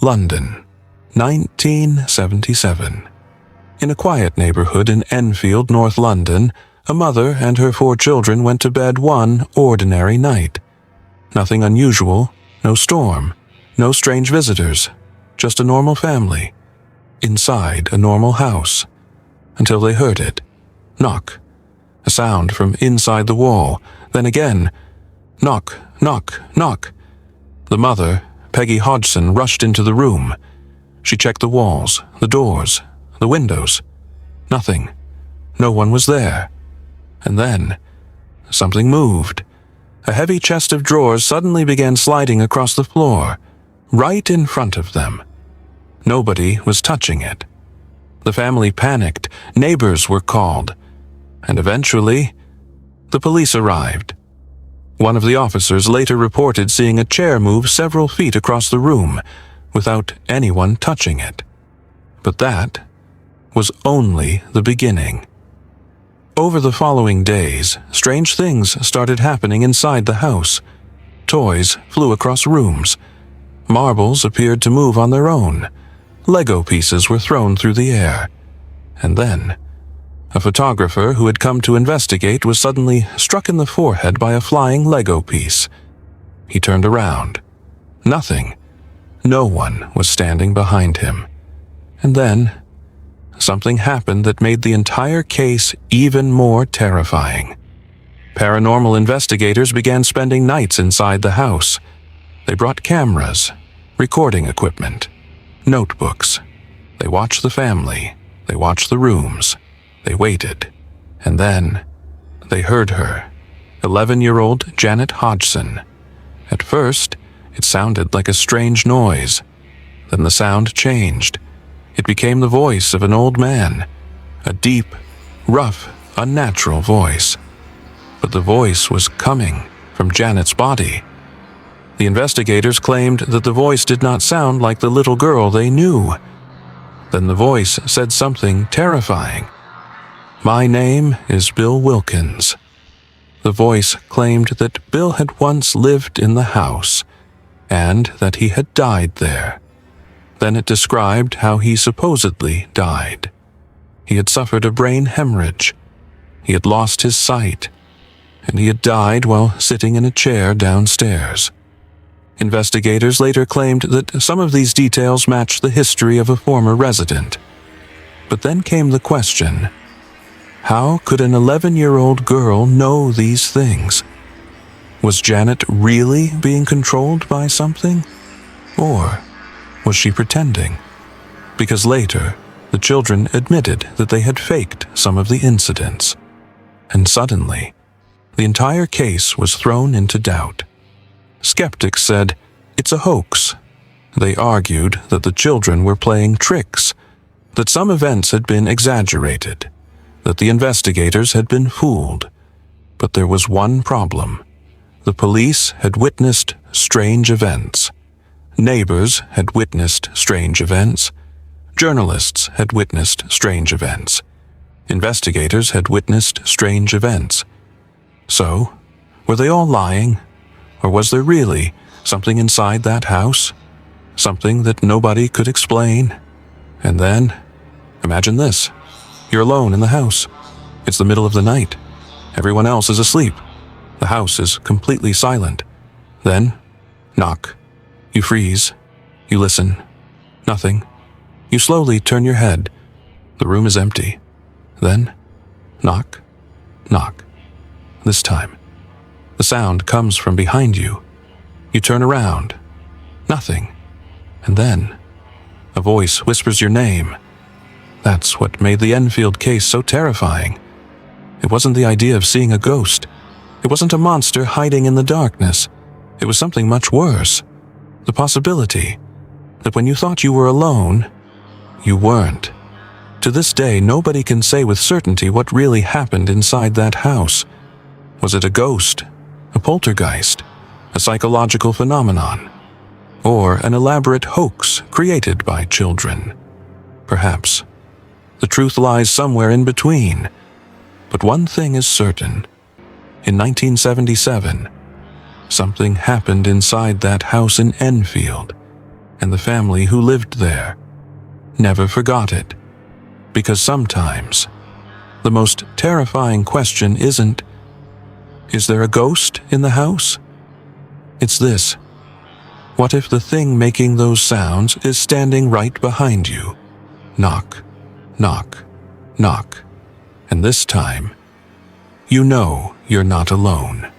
London, 1977. In a quiet neighborhood in Enfield, North London, a mother and her 4 children went to bed one ordinary night. Nothing unusual, no storm, no strange visitors, just a normal family, inside a normal house, until they heard it. Knock. A sound from inside the wall, then again. Knock, knock, knock. The mother, Peggy Hodgson, rushed into the room. She checked the walls, the doors, the windows. Nothing. No one was there. And then, something moved. A heavy chest of drawers suddenly began sliding across the floor, right in front of them. Nobody was touching it. The family panicked, neighbors were called, and eventually, the police arrived. One of the officers later reported seeing a chair move several feet across the room without anyone touching it. But that was only the beginning. Over the following days, strange things started happening inside the house. Toys flew across rooms. Marbles appeared to move on their own. Lego pieces were thrown through the air. And then, a photographer who had come to investigate was suddenly struck in the forehead by a flying Lego piece. He turned around. Nothing. No one was standing behind him. And then, something happened that made the entire case even more terrifying. Paranormal investigators began spending nights inside the house. They brought cameras, recording equipment, notebooks. They watched the family. They watched the rooms. They waited. And then, they heard her. 11-year-old Janet Hodgson. At first, it sounded like a strange noise. Then the sound changed. It became the voice of an old man. A deep, rough, unnatural voice. But the voice was coming from Janet's body. The investigators claimed that the voice did not sound like the little girl they knew. Then the voice said something terrifying. "My name is Bill Wilkins." The voice claimed that Bill had once lived in the house, and that he had died there. Then it described how he supposedly died. He had suffered a brain hemorrhage. He had lost his sight, and he had died while sitting in a chair downstairs. Investigators later claimed that some of these details matched the history of a former resident. But then came the question, how could an 11-year-old girl know these things? Was Janet really being controlled by something? Or was she pretending? Because later, the children admitted that they had faked some of the incidents. And suddenly, the entire case was thrown into doubt. Skeptics said, it's a hoax. They argued that the children were playing tricks, that some events had been exaggerated, that the investigators had been fooled. But there was one problem. The police had witnessed strange events. Neighbors had witnessed strange events. Journalists had witnessed strange events. Investigators had witnessed strange events. So, were they all lying? Or was there really something inside that house? Something that nobody could explain? And then, imagine this. You're alone in the house. It's the middle of the night. Everyone else is asleep. The house is completely silent. Then, knock. You freeze. You listen. Nothing. You slowly turn your head. The room is empty. Then, knock, knock. This time, the sound comes from behind you. You turn around. Nothing. And then, a voice whispers your name. That's what made the Enfield case so terrifying. It wasn't the idea of seeing a ghost. It wasn't a monster hiding in the darkness. It was something much worse. The possibility that when you thought you were alone, you weren't. To this day, nobody can say with certainty what really happened inside that house. Was it a ghost, a poltergeist, a psychological phenomenon, or an elaborate hoax created by children? Perhaps. The truth lies somewhere in between. But one thing is certain. In 1977, something happened inside that house in Enfield. and the family who lived there never forgot it. Because sometimes the most terrifying question isn't, "Is there a ghost in the house?" It's this: what if the thing making those sounds is standing right behind you? Knock, knock, knock. And this time, you know you're not alone.